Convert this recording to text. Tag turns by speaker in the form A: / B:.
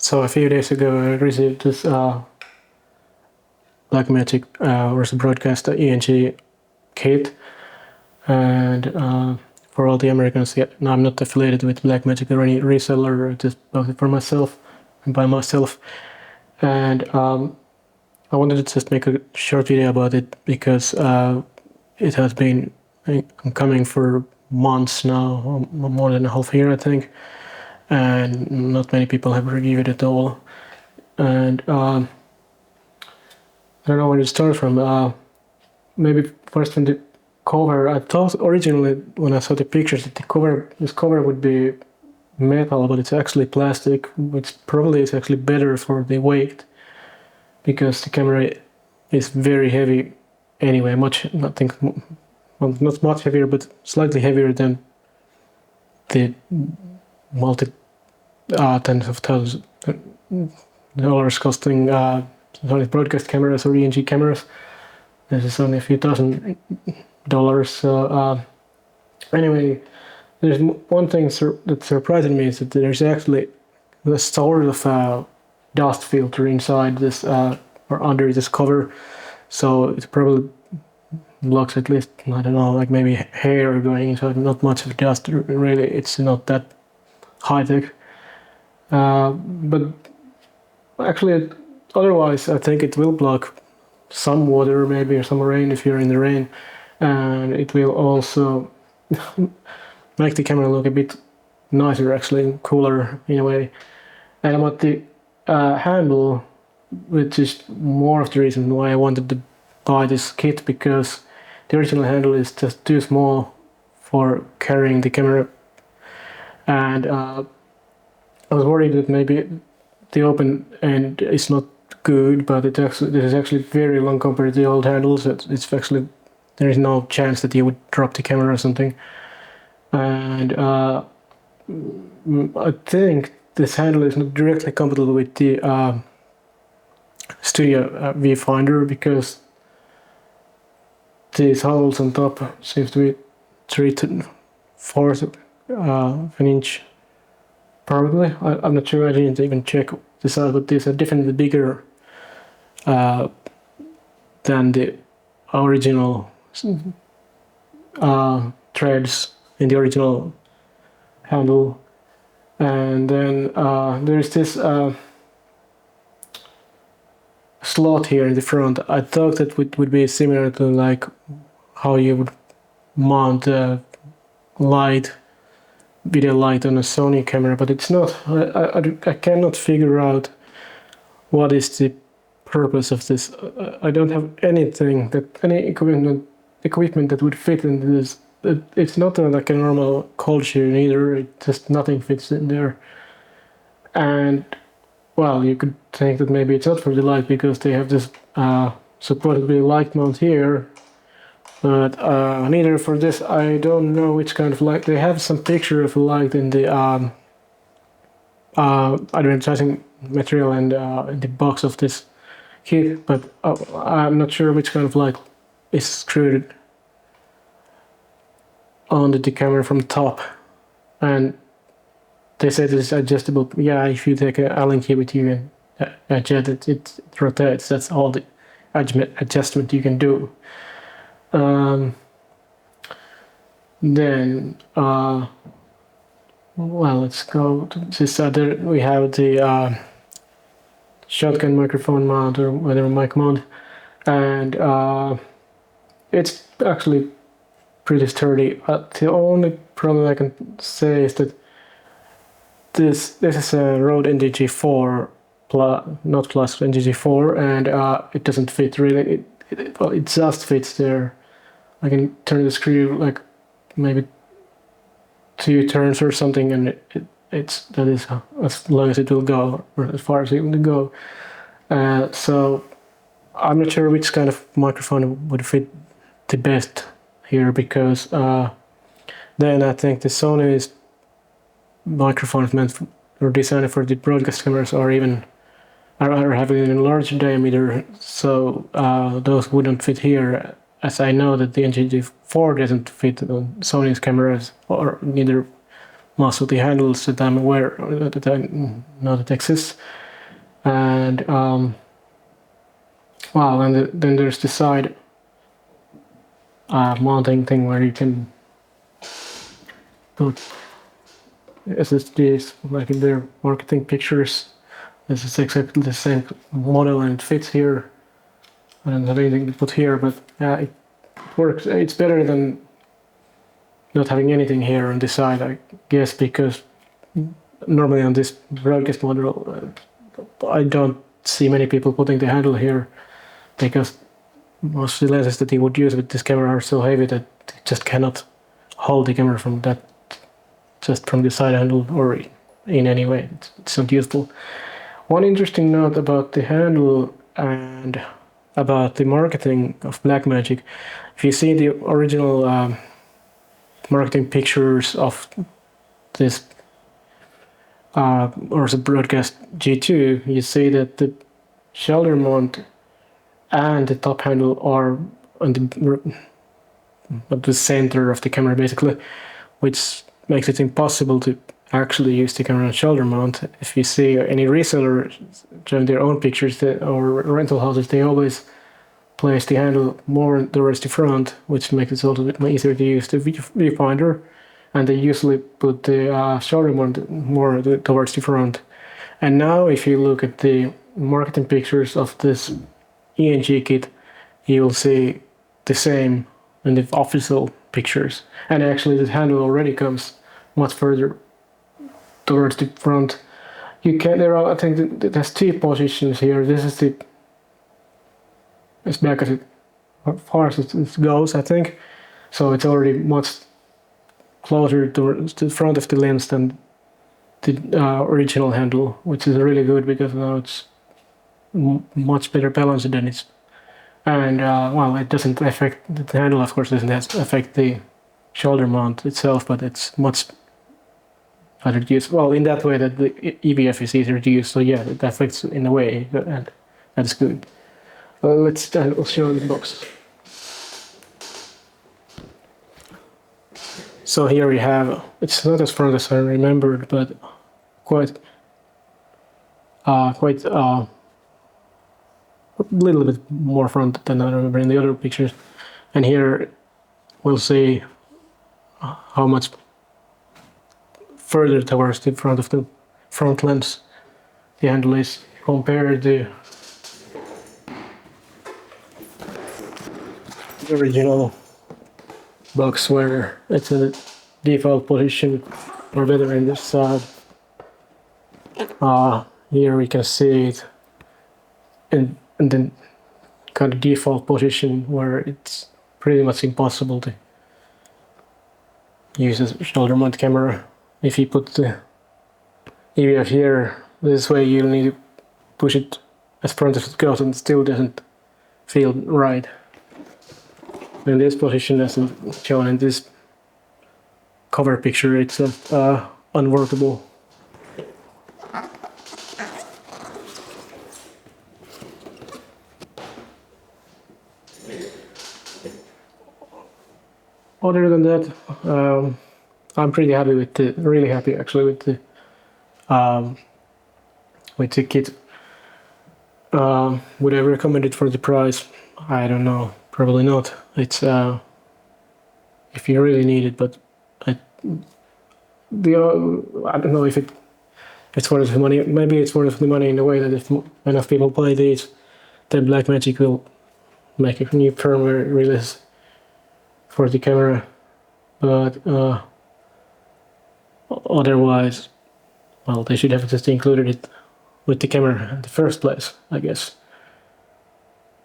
A: So a few days ago I received this Blackmagic URSA Broadcast ENG Kit, and for all the Americans, yeah, no, I'm not affiliated with Blackmagic or any reseller. I just bought it for myself and by myself. And I wanted to just make a short video about it because it has been coming for months now, more than a half year, I think, and not many people have reviewed it at all. And I don't know where to start from. Maybe first from the cover. I thought originally when I saw the pictures that this cover would be metal, but it's actually plastic, which probably is actually better for the weight because the camera is very heavy anyway. I think, well, not much heavier, but slightly heavier than the tens of thousands of dollars costing Sony broadcast cameras or ENG cameras. This is only a few $1,000. So anyway, there's one thing that surprised me is that there's actually a sort of dust filter inside this or under this cover, so it probably blocks at least, I don't know, like maybe hair going inside. Not much of dust really. It's not that high tech, but actually otherwise I think it will block some water maybe or some rain if you're in the rain, and it will also make the camera look a bit nicer, actually cooler in a way. And about the handle, which is more of the reason why I wanted to buy this kit, because the original handle is just too small for carrying the camera, and I was worried that maybe the open end is not good, but this is actually very long compared to the old handles. It's actually, there is no chance that you would drop the camera or something. And I think this handle is not directly compatible with the Studio viewfinder, because these holes on top seems to be 3/4 of an inch, probably. I'm not sure, I didn't even check this out, but these are definitely bigger than the original threads in the original handle. And then there's this slot here in the front. I thought that it would be similar to like how you would mount a video light on a Sony camera, but it's not. I cannot figure out what is the purpose of this. I don't have anything any equipment that would fit into this. It's not like a normal cold shear either. It just nothing fits in there. And well, you could think that maybe it's not for the light because they have this supposedly light mount here, but neither for this. I don't know which kind of light. They have some picture of a light in the advertising material and in the box of this kit, but I'm not sure which kind of light is screwed onto the camera from the top. And they say this is adjustable. Yeah, if you take an Allen key with you and adjust it, it rotates. That's all the adjustment you can do. Then, well, let's go to this other. We have the shotgun microphone mount, or whatever mic mount, and it's actually pretty sturdy. The only problem I can say is that this is a Rode NGG4 not plus NGG4, and it doesn't fit really. Well, it just fits there. I can turn the screw like maybe 2 turns or something, and that is as long as it will go, or as far as it will go. So I'm not sure which kind of microphone would fit the best here, because then I think the Sony's microphone is meant or designed for the broadcast cameras, or having a larger diameter, so those wouldn't fit here, as I know that the NGG4 doesn't fit on Sony's cameras, or neither most of the handles that I'm aware that I know that exist. And then there's the side mounting thing where you can put SSDs like in their marketing pictures. This is exactly the same model and it fits here. I don't have anything to put here, but it works. It's better than not having anything here on this side, I guess, because normally on this broadcast model I don't see many people putting the handle here, because most of the lenses that you would use with this camera are so heavy that you just cannot hold the camera from that, just from the side handle or in any way. It's not useful. One interesting note about the handle and about the marketing of Blackmagic, if you see the original marketing pictures of this URSA Broadcast G2, you see that the shoulder mount and the top handle are on the center of the camera basically, which makes it impossible to actually use the camera on shoulder mount. If you see any reseller showing their own pictures or rental houses, they always place the handle more towards the front, which makes it a little bit easier to use the viewfinder, and they usually put the shoulder mount more towards the front. And now if you look at the marketing pictures of this ENG kit, you will see the same in the official pictures. And actually the handle already comes much further towards the front. You can, I think there's two positions here. This is as back as far as it goes, I think. So it's already much closer to the front of the lens than the original handle, which is really good because now it's much better balanced than it's. And well, it doesn't affect the handle, of course, doesn't affect the shoulder mount itself, but it's much better to use. Well, in that way that the EVF is easier to use. So yeah, it affects in a way, and that's good. I'll show the box. So here we have, it's not as front as I remembered, but quite a little bit more front than I remember in the other pictures. And here we'll see how much further towards the front of the front lens the handle is compared to the original box, where it's in the default position, or better in this side. Here we can see it in the kind of default position where it's pretty much impossible to use a shoulder mount camera. If you put the EVF here, this way you'll need to push it as front as it goes, and it still doesn't feel right. In this position, as shown in this cover picture, it's unworkable. Other than that, I'm pretty happy really happy actually with the kit. Would I recommend it for the price? I don't know, probably not. It's if you really need it, but I don't know if it's worth the money. Maybe it's worth the money in a way that if enough people buy these, then Blackmagic will make a new firmware release for the camera. But otherwise, well, they should have just included it with the camera in the first place, I guess.